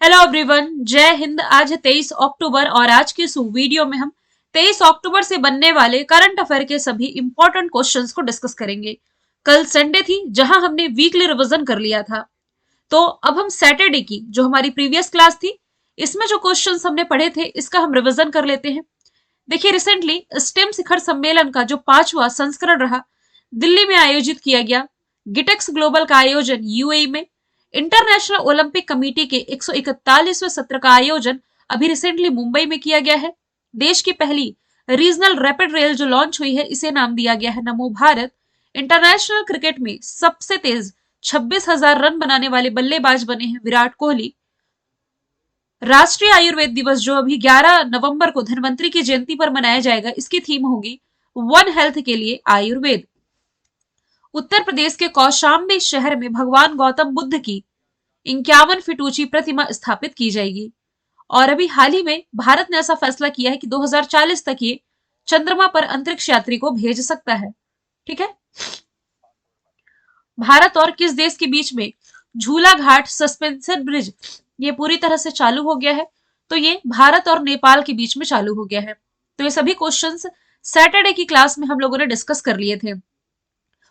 Hello everyone, जय हिंद। आज है 23 अक्टूबर और आज की इस वीडियो में हम 23 अक्टूबर से बनने वाले करंट अफेयर के सभी इंपॉर्टेंट क्वेश्चंस को डिस्कस करेंगे। कल संडे थी जहां हमने वीकली रिवीजन कर लिया था, तो अब हम सैटरडे की जो हमारी प्रीवियस क्लास थी इसमें जो क्वेश्चंस हमने पढ़े थे इसका हम रिवीजन कर लेते हैं। देखिए, रिसेंटली स्टेम शिखर सम्मेलन का जो 5वां संस्करण रहा दिल्ली में आयोजित किया गया। गिटेक्स ग्लोबल का आयोजन यूएई में, इंटरनेशनल ओलंपिक कमेटी के 141वें सत्र का आयोजन अभी रिसेंटली मुंबई में किया गया है। देश की पहली रीजनल रैपिड रेल जो लॉन्च हुई है इसे नाम दिया गया है नमो भारत। इंटरनेशनल क्रिकेट में सबसे तेज 26,000 रन बनाने वाले बल्लेबाज बने हैं विराट कोहली। राष्ट्रीय आयुर्वेद दिवस जो अभी 11 नवंबर को धन्वंतरि की जयंती पर मनाया जाएगा, इसकी थीम होगी वन हेल्थ के लिए आयुर्वेद। उत्तर प्रदेश के कौशाम्बी शहर में भगवान गौतम बुद्ध की 51 फीट ऊंची प्रतिमा स्थापित की जाएगी। और अभी हाल ही में भारत ने ऐसा फैसला किया है कि 2040 तक ये चंद्रमा पर अंतरिक्ष यात्री को भेज सकता है। ठीक है, भारत और किस देश के बीच में झूला घाट सस्पेंशन ब्रिज ये पूरी तरह से चालू हो गया है? तो ये भारत और नेपाल के बीच में चालू हो गया है। तो ये सभी क्वेश्चंस सैटरडे की क्लास में हम लोगों ने डिस्कस कर लिए थे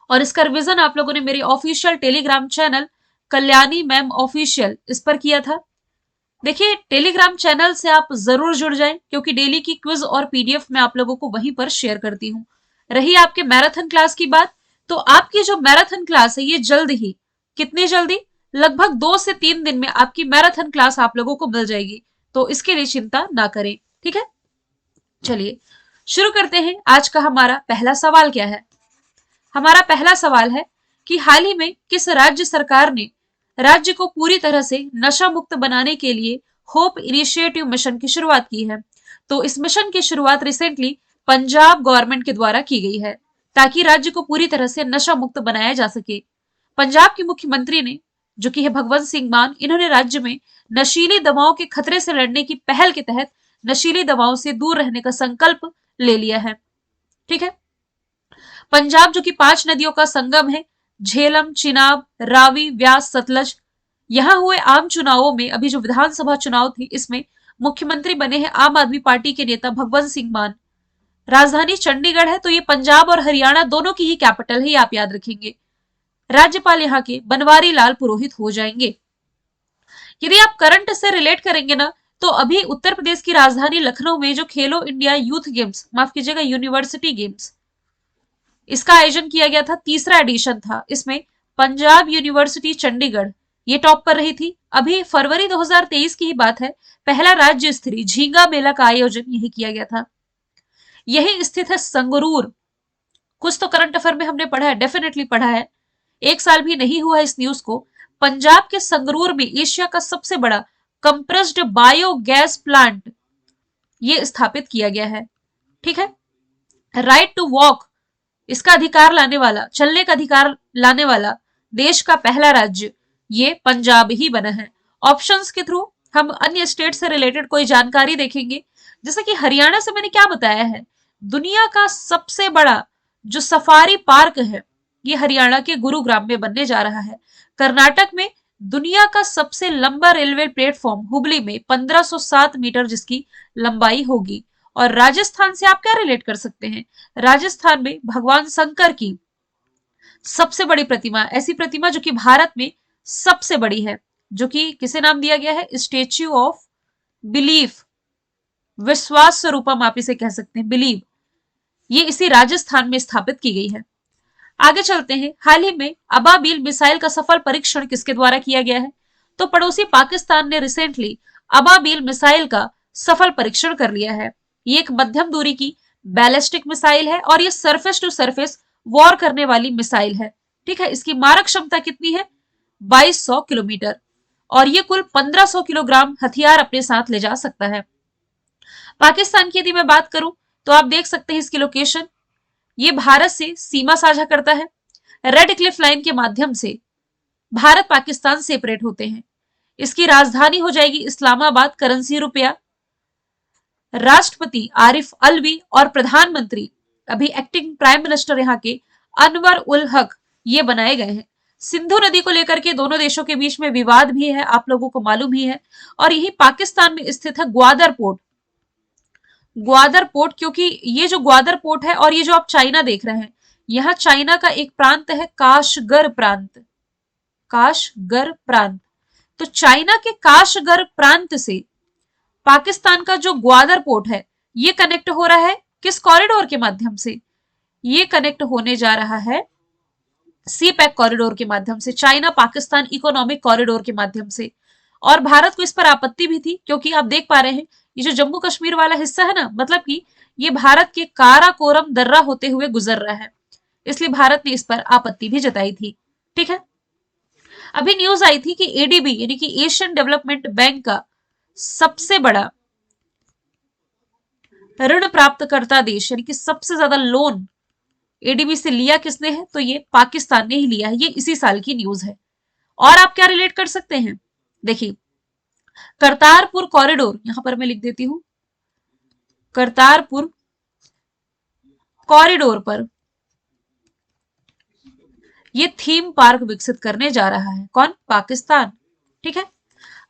और इसका रिवीजन आप लोगों ने मेरे official Telegram channel Kalyani ma'am official इस पर किया था। देखिए, टेलीग्राम चैनल से आप जरूर जुड़ जाएं क्योंकि डेली की क्विज और पीडीएफ मैं आप लोगों को वहीं पर शेयर करती हूँ। रही आपके मैराथन क्लास की बात, तो आपकी जो मैराथन क्लास है ये जल्द ही, कितनी जल्दी, लगभग 2 से 3 दिन में आपकी मैराथन क्लास आप लोगों को मिल जाएगी, तो इसके लिए चिंता ना करें। ठीक है, चलिए शुरू करते हैं। आज का हमारा पहला सवाल क्या है? हमारा पहला सवाल है कि हाल ही में किस राज्य सरकार ने राज्य को पूरी तरह से नशा मुक्त बनाने के लिए होप इनिशिएटिव मिशन की शुरुआत की है? तो इस मिशन की शुरुआत रिसेंटली पंजाब गवर्नमेंट के द्वारा की गई है ताकि राज्य को पूरी तरह से नशा मुक्त बनाया जा सके। पंजाब के मुख्यमंत्री ने, जो कि है भगवंत सिंह मान, इन्होंने राज्य में नशीली दवाओं के खतरे से लड़ने की पहल के तहत नशीली दवाओं से दूर रहने का संकल्प ले लिया है। ठीक है, पंजाब जो कि 5 नदियों का संगम है, झेलम, चिनाब, रावी, व्यास, सतलज, यहां हुए आम चुनावों में अभी जो विधानसभा चुनाव थे इसमें मुख्यमंत्री बने हैं आम आदमी पार्टी के नेता भगवंत सिंह मान। राजधानी चंडीगढ़ है, तो ये पंजाब और हरियाणा दोनों की ही कैपिटल है, ये आप याद रखेंगे। राज्यपाल यहाँ के बनवारी लाल पुरोहित हो जाएंगे। यदि आप करंट से रिलेट करेंगे ना, तो अभी उत्तर प्रदेश की राजधानी लखनऊ में जो खेलो इंडिया यूथ गेम्स, माफ कीजिएगा यूनिवर्सिटी गेम्स, इसका आयोजन किया गया था, तीसरा एडिशन था। इसमें पंजाब यूनिवर्सिटी चंडीगढ़ ये टॉप पर रही थी। अभी फरवरी 2023 की ही बात है, पहला राज्य स्तरीय झींगा मेला का आयोजन यही किया गया था। यही स्थित है संगरूर। कुछ तो करंट अफेयर में हमने पढ़ा है, डेफिनेटली पढ़ा है, 1 साल भी नहीं हुआ इस न्यूज को। पंजाब के संगरूर में एशिया का सबसे बड़ा कंप्रेस्ड बायोगैस प्लांट ये स्थापित किया गया है। ठीक है, राइट टू वॉक इसका अधिकार लाने वाला, चलने का अधिकार लाने वाला देश का पहला राज्य ये पंजाब ही बना है। ऑप्शंस के थ्रू हम अन्य स्टेट से रिलेटेड कोई जानकारी देखेंगे, जैसे कि हरियाणा से मैंने क्या बताया है, दुनिया का सबसे बड़ा जो सफारी पार्क है ये हरियाणा के गुरुग्राम में बनने जा रहा है। कर्नाटक में दुनिया का सबसे लंबा रेलवे प्लेटफॉर्म हुबली में 1507 मीटर जिसकी लंबाई होगी। और राजस्थान से आप क्या रिलेट कर सकते हैं? राजस्थान में भगवान शंकर की सबसे बड़ी प्रतिमा, ऐसी प्रतिमा जो कि भारत में सबसे बड़ी है, जो कि किसे नाम दिया गया है? स्टेच्यू ऑफ बिलीफ, विश्वास स्वरूपम आप इसे कह सकते हैं, बिलीव, ये इसी राजस्थान में स्थापित की गई है। आगे चलते हैं। हाल ही में अबाबील मिसाइल का सफल परीक्षण किसके द्वारा किया गया है? तो पड़ोसी पाकिस्तान ने रिसेंटली अबाबील मिसाइल का सफल परीक्षण कर लिया है। ये एक मध्यम दूरी की बैलिस्टिक मिसाइल है और ये सरफेस टू सरफेस वॉर करने वाली मिसाइल है। ठीक है, इसकी मारक क्षमता कितनी है? 2200 किलोमीटर, और ये कुल 1500 किलोग्राम हथियार अपने साथ ले जा सकता है। पाकिस्तान की यदि मैं बात करूं तो आप देख सकते हैं इसकी लोकेशन, ये भारत से सीमा साझा करता है। रेड क्लिफ लाइन के माध्यम से भारत पाकिस्तान सेपरेट होते हैं। इसकी राजधानी हो जाएगी इस्लामाबाद, करेंसी रुपया। राष्ट्रपति आरिफ अलवी और प्रधानमंत्री, अभी एक्टिंग प्राइम मिनिस्टर यहाँ के, अनवर उल हक ये बनाए गए हैं। सिंधु नदी को लेकर के दोनों देशों के बीच में विवाद भी है, आप लोगों को मालूम ही है। और यही पाकिस्तान में स्थित है ग्वादर पोर्ट। ग्वादर पोर्ट, क्योंकि ये जो ग्वादर पोर्ट है और ये जो आप चाइना देख रहे हैं, यह चाइना का एक प्रांत है, काशगर प्रांत। काशगर प्रांत। तो चाइना के काशगर प्रांत से पाकिस्तान का जो ग्वादर पोर्ट है, ये कनेक्ट हो रहा है किस कॉरिडोर के माध्यम से? ये कनेक्ट होने जा रहा है सी पैक कॉरिडोर के माध्यम से, चाइना पाकिस्तान इकोनॉमिक कॉरिडोर के माध्यम से। और भारत को इस पर आपत्ति भी थी, क्योंकि आप देख पा रहे हैं ये जो जम्मू कश्मीर वाला हिस्सा है ना, मतलब कि ये भारत के काराकोरम दर्रा होते हुए गुजर रहा है, इसलिए भारत ने इस पर आपत्ति भी जताई थी। ठीक है। अभी न्यूज आई थी कि एडीबी यानी कि एशियन डेवलपमेंट बैंक का सबसे बड़ा ऋण प्राप्तकर्ता देश यानी कि सबसे ज्यादा लोन एडीबी से लिया किसने है? तो ये पाकिस्तान ने ही लिया है। ये इसी साल की न्यूज है। और आप क्या रिलेट कर सकते हैं? देखिए, करतारपुर कॉरिडोर, यहां पर मैं लिख देती हूं, करतारपुर कॉरिडोर पर ये थीम पार्क विकसित करने जा रहा है। कौन? पाकिस्तान। ठीक है।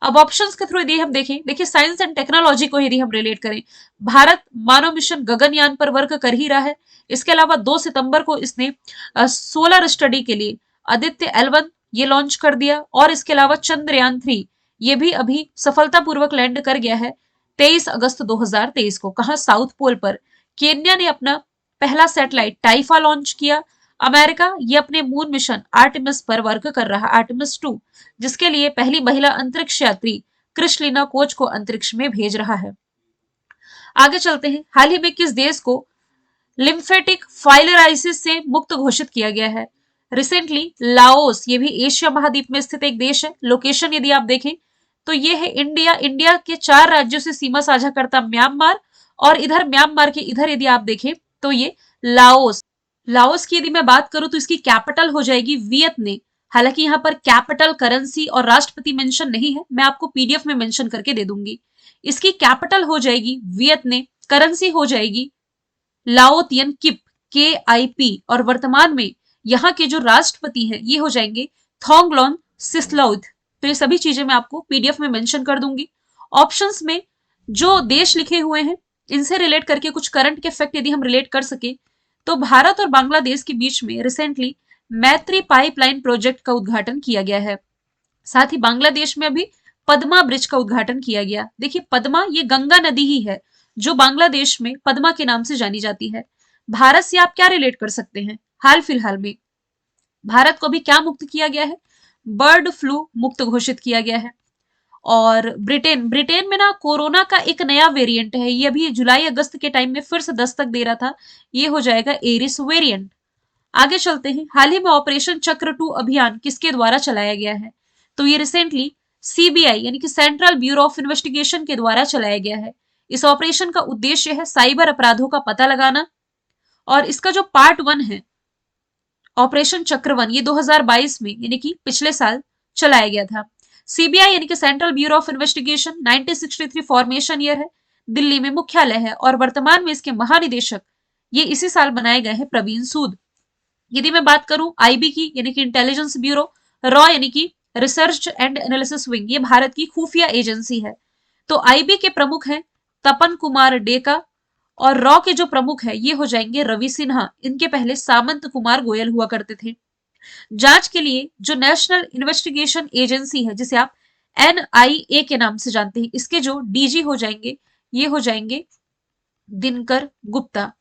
अब ऑप्शंस के थ्रू यदि हम देखें, देखिए साइंस एंड टेक्नोलॉजी को यदि हम रिलेट करें, भारत मानव मिशन गगनयान पर वर्क कर ही रहा है। इसके अलावा 2 सितंबर को इसने सोलर स्टडी के लिए आदित्य L1 ये लॉन्च कर दिया। और इसके अलावा चंद्रयान 3 ये भी अभी सफलतापूर्वक लैंड कर गया है 23 अगस्त 2023 को। कहा? साउथ पोल पर। केन्या ने अपना पहला सैटेलाइट टाइफा लॉन्च किया। अमेरिका ये अपने मून मिशन आर्टेमिस पर वर्क कर रहा, आर्टेमिस 2, जिसके लिए पहली महिला अंतरिक्ष यात्री क्रिस्टलिना कोच को अंतरिक्ष में भेज रहा है। आगे चलते हैं। हाल ही में किस देश को लिम्फेटिक फाइलराइसिस से मुक्त घोषित किया गया है? रिसेंटली लाओस, ये भी एशिया महाद्वीप में स्थित एक देश है। लोकेशन यदि आप देखें तो ये है इंडिया। इंडिया के 4 राज्यों से सीमा साझा करता म्यांमार, और इधर म्यांमार के इधर यदि आप देखें तो ये लाओस। लाओस की यदि मैं बात करूं तो इसकी कैपिटल हो जाएगी वियतने। हालांकि यहां पर कैपिटल, करेंसी और राष्ट्रपति मेंशन नहीं है, मैं आपको पीडीएफ में मेंशन करके दे दूंगी। इसकी कैपिटल हो जाएगी वियतने, करेंसी हो जाएगी लाओतियन किप, KIP, और वर्तमान में यहाँ के जो राष्ट्रपति हैं ये हो जाएंगे थोंगलोन सिस्लौद। तो ये सभी चीजें मैं आपको पीडीएफ में मेंशन कर दूंगी। ऑप्शंस में जो देश लिखे हुए हैं इनसे रिलेट करके कुछ करंट के फैक्ट यदि हम रिलेट कर सके, तो भारत और बांग्लादेश के बीच में रिसेंटली मैत्री पाइपलाइन प्रोजेक्ट का उद्घाटन किया गया है। साथ ही बांग्लादेश में अभी पद्मा ब्रिज का उद्घाटन किया गया। देखिए, पद्मा ये गंगा नदी ही है जो बांग्लादेश में पद्मा के नाम से जानी जाती है। भारत से आप क्या रिलेट कर सकते हैं? हाल फिलहाल में भारत को भी क्या मुक्त किया गया है? बर्ड फ्लू मुक्त घोषित किया गया है। और ब्रिटेन में ना कोरोना का एक नया वेरिएंट है, ये अभी जुलाई अगस्त के टाइम में फिर से दस्तक दे रहा था, ये हो जाएगा एरिस वेरिएंट। आगे चलते हैं। हाल ही में ऑपरेशन चक्र 2 अभियान किसके द्वारा चलाया गया है? तो ये रिसेंटली सीबीआई यानी कि सेंट्रल ब्यूरो ऑफ इन्वेस्टिगेशन के द्वारा चलाया गया है। इस ऑपरेशन का उद्देश्य है साइबर अपराधों का पता लगाना। और इसका जो पार्ट 1 है ऑपरेशन चक्र 1, ये 2022 में यानी कि पिछले साल चलाया गया था। सीबीआई यानी कि central bureau of investigation 1963 formation year है, दिल्ली में मुख्यालय है, और वर्तमान में इसके महानिदेशक ये इसी साल बनाए गए हैं प्रवीण सूद। यदि मैं बात करूं आईबी की यानी कि इंटेलिजेंस ब्यूरो, रॉ यानी कि रिसर्च एंड एनालिसिस विंग, ये भारत की खुफिया एजेंसी है। तो आईबी के प्रमुख हैं तपन कुमार डेका, और रॉ के जो प्रमुख है ये हो जाएंगे रवि सिन्हा। इनके पहले सामंत कुमार गोयल हुआ करते थे। जांच के लिए जो नेशनल इन्वेस्टिगेशन एजेंसी है जिसे आप NIA के नाम से जानते हैं, इसके जो डीजी हो जाएंगे ये हो जाएंगे दिनकर गुप्ता।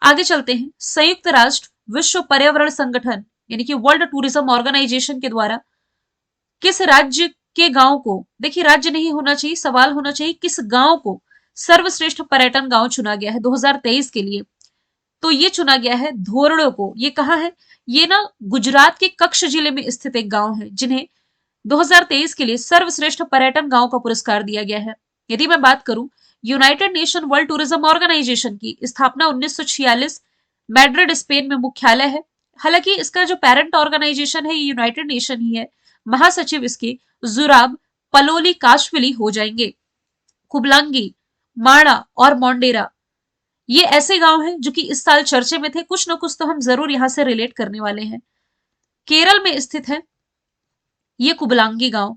आगे चलते हैं। संयुक्त राष्ट्र विश्व पर्यावरण संगठन यानी कि वर्ल्ड टूरिज्म ऑर्गेनाइजेशन के द्वारा किस राज्य के गांव को, देखिए राज्य नहीं होना चाहिए, सवाल होना चाहिए किस गांव को सर्वश्रेष्ठ पर्यटन गांव चुना गया है 2023 के लिए? तो ये चुना गया है धोरडो को। ये कहाँ है? ये ना गुजरात के कच्छ जिले में स्थित एक गांव है जिन्हें 2023 के लिए सर्वश्रेष्ठ पर्यटन गांव का पुरस्कार दिया गया है। यदि मैं बात करूं United Nation World Tourism Organization की स्थापना 1946 मैड्रिड स्पेन में मुख्यालय है। हालांकि इसका जो पेरेंट ऑर्गेनाइजेशन है ये यूनाइटेड नेशन ही है। महासचिव इसके जुराब पलोली काशविली हो जाएंगे। कुबलांगी, माणा और मोंडेरा ये ऐसे गांव हैं जो कि इस साल चर्चे में थे। कुछ ना कुछ तो हम जरूर यहां से रिलेट करने वाले हैं। केरल में स्थित है ये कुबलांगी गांव।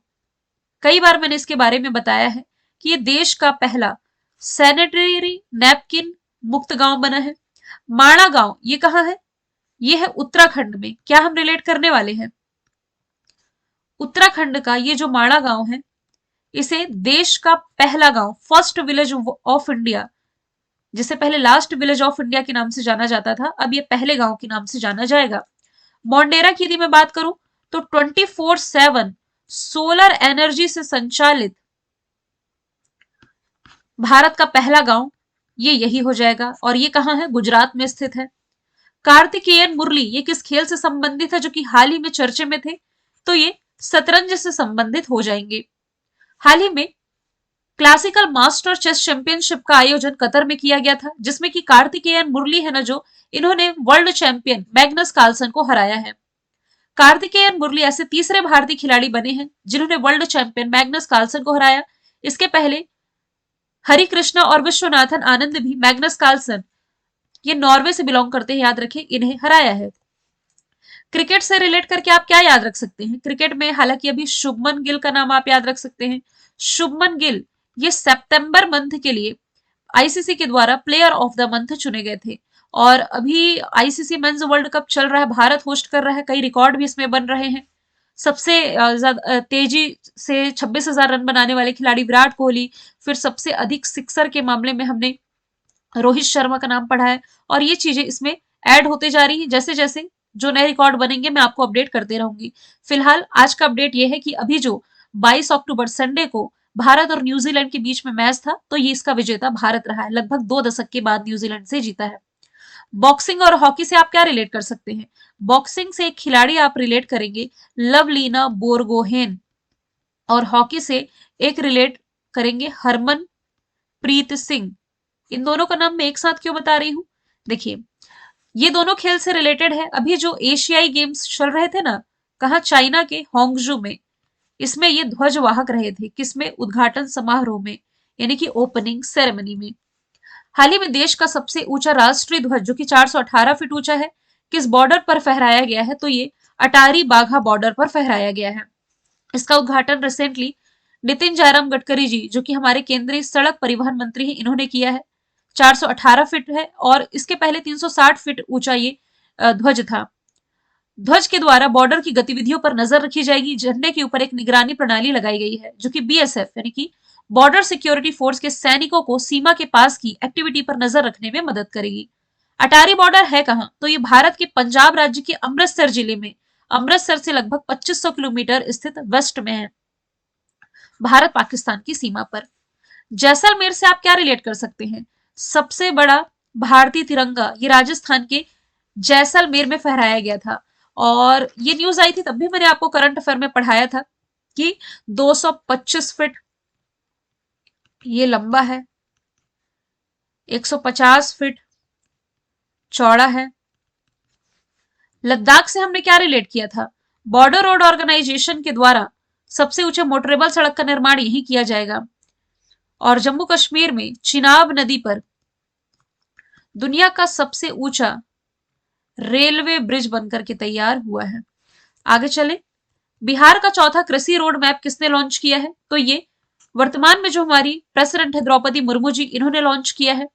कई बार मैंने इसके बारे में बताया है कि ये देश का पहला सैनिटरी नैपकिन मुक्त गांव बना है। माणा गांव ये कहाँ है? ये है उत्तराखंड में। क्या हम रिलेट करने वाले हैं? उत्तराखंड का ये जो माणा गांव है, इसे देश का पहला गांव, फर्स्ट विलेज ऑफ इंडिया, जिसे पहले लास्ट विलेज ऑफ इंडिया के नाम से जाना जाता था, अब ये पहले गांव के नाम से जाना जाएगा। मोंडेरा की यदि मैं बात करूं तो 24/7 सोलर एनर्जी से संचालित भारत का पहला गांव ये यही हो जाएगा। और ये कहां है? गुजरात में स्थित है। कार्तिकेयन मुरली ये किस खेल से संबंधित है जो कि हाल ही में चर्चे में थे? तो ये शतरंज से संबंधित हो जाएंगे। हाल ही में क्लासिकल मास्टर चेस चैंपियनशिप का आयोजन कतर में किया गया था, जिसमें कि कार्तिकेयन मुरली है ना, जो इन्होंने वर्ल्ड चैंपियन मैग्नस कार्लसन को हराया है। कार्तिकेयन मुरली ऐसे तीसरे भारतीय खिलाड़ी बने हैं जिन्होंने वर्ल्ड चैंपियन मैग्नस कार्लसन को हराया। इसके पहले हरिकृष्णा और विश्वनाथन आनंद भी मैग्नस कार्लसन, ये नॉर्वे से बिलोंग करते हैं, याद रखें, इन्हें हराया है। क्रिकेट से रिलेट करके आप क्या याद रख सकते हैं? क्रिकेट में हालांकि अभी शुभमन गिल का नाम आप याद रख सकते हैं। शुभमन गिल ये सितंबर मंथ के लिए आईसीसी के द्वारा प्लेयर ऑफ द मंथ चुने गए थे। और अभी आईसीसी मेंस वर्ल्ड कप चल रहा है, भारत होस्ट कर रहा है, कई रिकॉर्ड भी इसमें बन रहे हैं। सबसे ज्यादा तेजी से 26,000 रन बनाने वाले खिलाड़ी विराट कोहली, फिर सबसे अधिक सिक्सर के मामले में हमने रोहित शर्मा का नाम पढ़ा है। और ये चीजें इसमें ऐड होते जा रही है। जैसे जैसे जो नए रिकॉर्ड बनेंगे मैं आपको अपडेट करते रहूंगी। फिलहाल आज का अपडेट ये है कि अभी जो 22 अक्टूबर संडे को भारत और न्यूजीलैंड के बीच में मैच था, तो ये इसका विजेता भारत रहा है। लगभग 2 दशक के बाद न्यूजीलैंड से जीता है। बॉक्सिंग और हॉकी से आप क्या रिलेट कर सकते हैं? बॉक्सिंग से एक खिलाड़ी आप रिलेट करेंगे लवलीना बोरगोहेन, और हॉकी से एक रिलेट करेंगे हरमन प्रीत सिंह। इन दोनों का नाम मैं एक साथ क्यों बता रही हूं? देखिए, ये दोनों खेल से रिलेटेड है। अभी जो एशियाई गेम्स चल रहे थे ना, कहा? चाइना के होंगजू में, इसमें ये ध्वजवाहक रहे थे। किसमें? उद्घाटन समारोह में, यानी कि ओपनिंग सेरेमनी में। हाल ही में देश का सबसे ऊंचा राष्ट्रीय ध्वज, जो कि 418 फीट ऊंचा है, किस बॉर्डर पर फहराया गया है? तो ये अटारी बाघा बॉर्डर पर फहराया गया है। इसका उद्घाटन रिसेंटली नितिन जयराम गडकरी जी, जो कि हमारे केंद्रीय सड़क परिवहन मंत्री हैं, इन्होंने किया है। 418 फीट है और इसके पहले 360 फीट ऊंचा ये ध्वज था। ध्वज के द्वारा बॉर्डर की गतिविधियों पर नजर रखी जाएगी। झंडे के ऊपर एक निगरानी प्रणाली लगाई गई है, जो कि बीएसएफ यानी कि बॉर्डर सिक्योरिटी फोर्स के सैनिकों को सीमा के पास की एक्टिविटी पर नजर रखने में मदद करेगी। अटारी बॉर्डर है कहां? तो ये भारत के पंजाब राज्य के अमृतसर जिले में, अमृतसर से लगभग 2500 किलोमीटर स्थित वेस्ट में है, भारत पाकिस्तान की सीमा पर। जैसलमेर से आप क्या रिलेट कर सकते हैं? सबसे बड़ा भारतीय तिरंगा ये राजस्थान के जैसलमेर में फहराया गया था। और ये न्यूज आई थी तब भी मैंने आपको करंट अफेयर में पढ़ाया था कि 225 फीट ये लंबा है, 150 फीट चौड़ा है। लद्दाख से हमने क्या रिलेट किया था? बॉर्डर रोड ऑर्गेनाइजेशन के द्वारा सबसे ऊंचे मोटरेबल सड़क का निर्माण यही किया जाएगा। और जम्मू कश्मीर में चिनाब नदी पर दुनिया का सबसे ऊंचा रेलवे ब्रिज बनकर के तैयार हुआ है। आगे चले, बिहार का चौथा कृषि रोड मैप किसने लॉन्च किया है? तो ये वर्तमान में जो हमारी प्रेसिडेंट है द्रौपदी मुर्मू जी, इन्होंने लॉन्च किया है।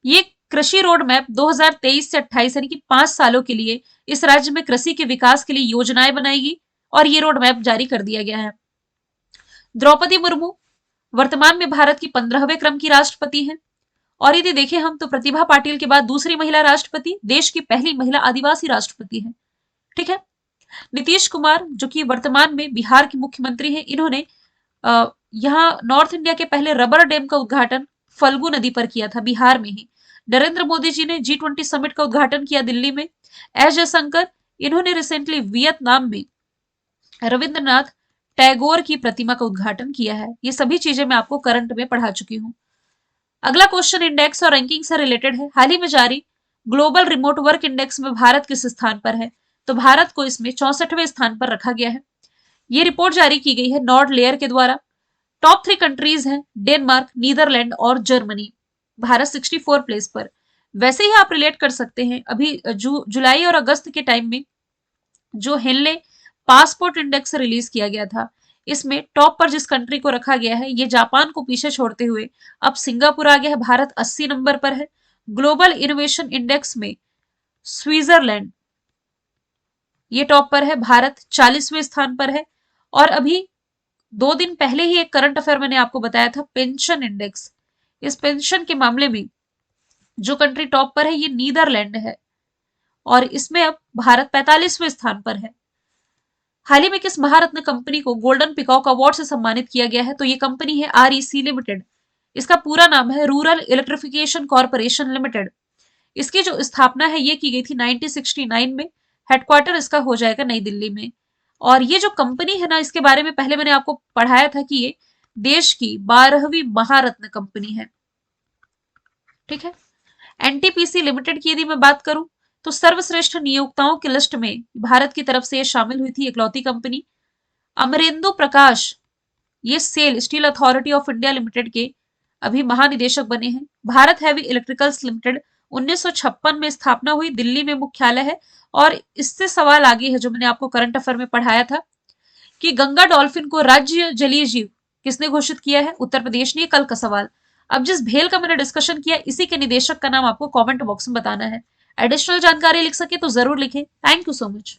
ये कृषि रोड मैप 2023 से 28 यानी कि 5 सालों के लिए इस राज्य में कृषि के विकास के लिए योजनाएं बनाएगी और ये रोड मैप जारी कर दिया गया है। द्रौपदी मुर्मू वर्तमान में भारत की 15वें क्रम की राष्ट्रपति हैं। और यदि देखें हम तो प्रतिभा पाटिल के बाद दूसरी महिला राष्ट्रपति, देश की पहली महिला आदिवासी राष्ट्रपति है। ठीक है। नीतीश कुमार जो कि वर्तमान में बिहार के मुख्यमंत्री हैं, इन्होंने यहाँ नॉर्थ इंडिया के पहले रबर डैम का उद्घाटन फल्गु नदी पर किया था, बिहार में ही। नरेंद्र मोदी जी ने G20 समिट का उद्घाटन किया दिल्ली में। एस जयशंकर, इन्होंने रिसेंटली वियतनाम में रविंद्रनाथ टैगोर की प्रतिमा का उद्घाटन किया है। ये सभी चीजें मैं आपको करंट में पढ़ा चुकी हूँ। अगला क्वेश्चन इंडेक्स और रैंकिंग से रिलेटेड है। हाल ही में जारी ग्लोबल रिमोट वर्क इंडेक्स में भारत किस स्थान पर है? तो भारत को इसमें 64वें स्थान पर रखा गया है। ये रिपोर्ट जारी की गई है नॉर्ड लेयर के द्वारा। टॉप 3 कंट्रीज हैं डेनमार्क, नीदरलैंड और जर्मनी। भारत 64 प्लेस पर। वैसे ही आप रिलेट कर सकते हैं, अभी जुलाई और अगस्त के टाइम में जो हेनले पासपोर्ट इंडेक्स से रिलीज किया गया था, इसमें टॉप पर जिस कंट्री को रखा गया है, ये जापान को पीछे छोड़ते हुए अब सिंगापुर आ गया है। भारत 80 नंबर पर है। ग्लोबल इनोवेशन इंडेक्स में स्विट्जरलैंड ये टॉप पर है, भारत 40वें स्थान पर है। और अभी 2 दिन पहले ही एक करंट अफेयर मैंने आपको बताया था, पेंशन इंडेक्स। इस पेंशन के मामले में जो कंट्री टॉप पर है ये नीदरलैंड है, और इसमें अब भारत 45वें स्थान पर है। हाल ही में किस महारत्न कंपनी को गोल्डन पिकॉक अवार्ड से सम्मानित किया गया है? तो ये कंपनी है REC लिमिटेड। इसका पूरा नाम है रूरल इलेक्ट्रिफिकेशन कॉर्पोरेशन लिमिटेड। इसकी जो स्थापना है ये की गई थी 1969 में। हेडक्वार्टर इसका हो जाएगा नई दिल्ली में। और ये जो कंपनी है ना, इसके बारे में पहले मैंने आपको पढ़ाया था कि ये देश की 12वीं महारत्न कंपनी है। ठीक है। NTPC लिमिटेड की यदि मैं बात करूं तो सर्वश्रेष्ठ नियोक्ताओं की लिस्ट में भारत की तरफ से ये शामिल हुई थी, इकलौती कंपनी। अमरेंदु प्रकाश ये SAIL Steel Authority of India Limited के अभी महानिदेशक बने हैं। भारत हैवी इलेक्ट्रिकल्स लिमिटेड 1956 में स्थापना हुई, दिल्ली में मुख्यालय है। और इससे सवाल आगे है जो मैंने आपको करंट अफेयर में पढ़ाया था कि गंगा डॉल्फिन को राज्य जलीय जीव किसने घोषित किया है? उत्तर प्रदेश ने। कल का सवाल। अब जिस भेल का मैंने डिस्कशन किया, इसी के निदेशक का नाम आपको कमेंट बॉक्स में बताना है। एडिशनल जानकारी लिख सके तो जरूर लिखें। Thank you so much.